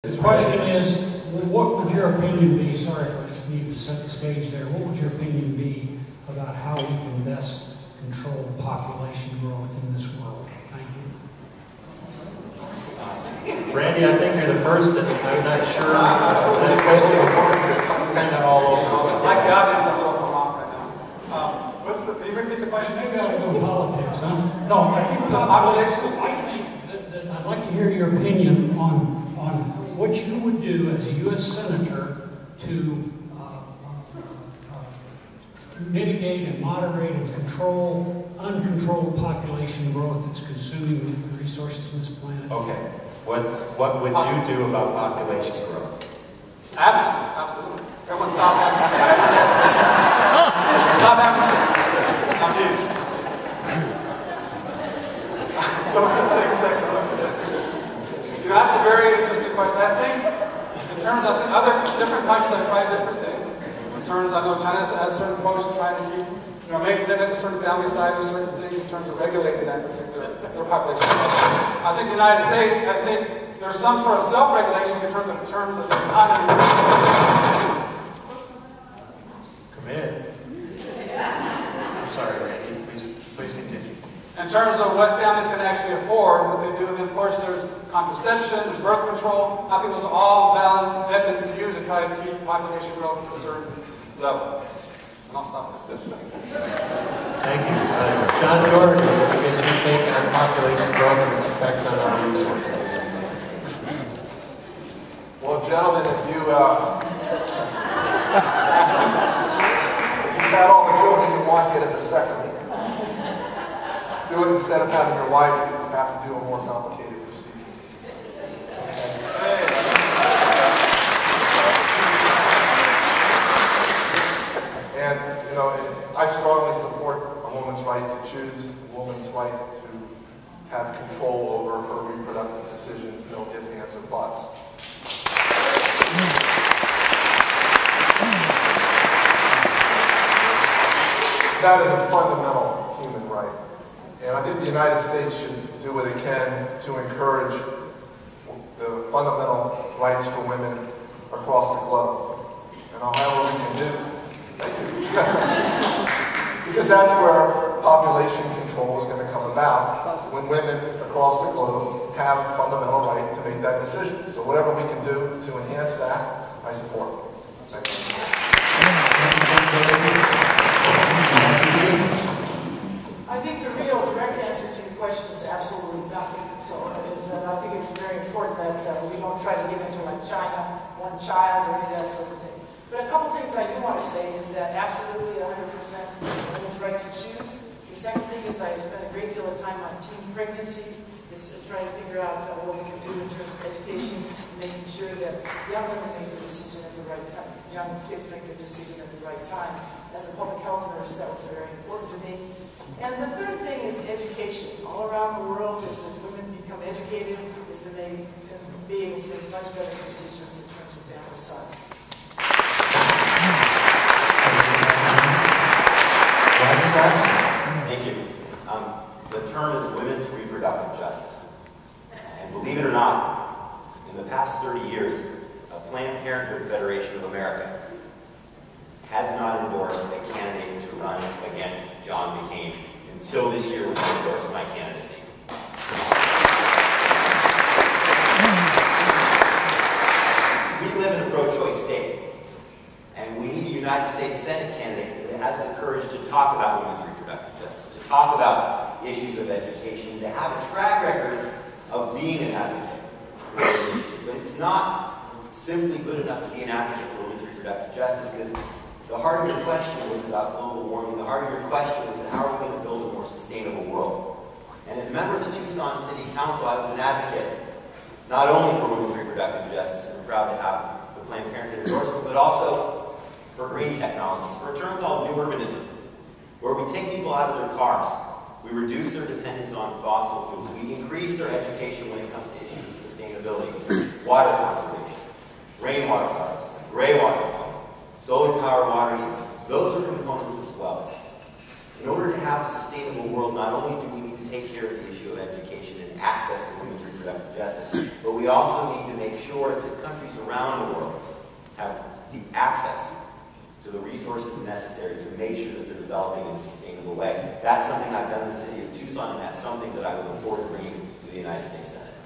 The question is, what would your opinion be, sorry if I just need to set the stage there, what would your opinion be about how we can best control population growth in this world? Thank you. Randy, I think you're the first, and I'm not sure that question is kind of all over. My God, it's a little long right now. Can you repeat the question? Maybe I ought to go politics, huh? No, I think population, I think that I'd like to hear your opinion on what you would do as a U.S. Senator to mitigate and moderate and control uncontrolled population growth that's consuming the resources on this planet. Okay. What would you do about population growth? Absolutely. Everyone stop having Stop having That's a very interesting question. I think, in terms of other different countries have tried different things. In terms, I know China has certain approach to trying to keep, make limit a certain family size, certain things in terms of regulating that particular their population. I think the United States, I think there's some sort of self-regulation in terms of the economy. Come in. I'm sorry, Randy. Please continue. In terms of what families can actually afford, what they do, and then of course there's contraception, there's birth control. I think those are all valid methods to use to try to keep population growth at a certain level. And I'll stop with this. Thank you. John Dougherty, what do you think on population growth and its effect on our resources? Well, gentlemen, if you had all the children you want, get a vasectomy. Do it instead of having your wife have to do a more complicated procedure. And, I strongly support a woman's right to choose, a woman's right to have control over her reproductive decisions, no ifs, ands, or buts. That is a fundamental human right. And I think the United States should do what it can to encourage the fundamental rights for women across the globe. And however we can do, because that's where population control is going to come about, when women across the globe have a fundamental right to make that decision. So whatever we can do to enhance that, I support. Thank you. I think the real direct answer to your question is absolutely nothing. So I think it's very important that we don't try to get into like China, one child, or any of that sort of thing. But a couple things I do want to say is that absolutely 100% women's right to choose. The second thing is I spent a great deal of time on teen pregnancies, trying to figure out what we can do in terms of education, and making sure that young women make the decision at the right time, young kids make the decision at the right time. As a public health nurse, that was very important to me. And the third thing is education. All around the world, just as women become educated, is that they can be able to make much better decisions in terms of family size. Thank you. The term is women's reproductive justice. And believe it or not, in the past 30 years, Planned Parenthood Federation of America has not endorsed a candidate to run against John McCain until this year when he endorsed my candidacy. We live in a pro-choice state, and we need a United States Senate candidate that has the courage to talk about women's reproductive justice, to talk about issues of education, to have a track record of being an advocate for those issues. But it's not simply good enough to be an advocate for women's reproductive justice, because the heart of your question was about global warming. The heart of your question was how are we going to build a more sustainable world? And as a member of the Tucson City Council, I was an advocate not only for women's reproductive justice, and I'm proud to have the Planned Parenthood endorsement, but also for green technologies, for a term called new urbanism, where we take people out of their cars, we reduce their dependence on fossil fuels, we increase their education when it comes to issues of sustainability, water conservation, rainwater harvest, gray water harvest, solar power water heating. Those are components as well. In order to have a sustainable world, not only do we need to take care of the issue of education and access to women's reproductive justice, but we also need to make sure that countries around the world have the access to the resources necessary to make sure that they're developing in a sustainable way. That's something I've done in the city of Tucson, and that's something that I look forward to bringing to the United States Senate.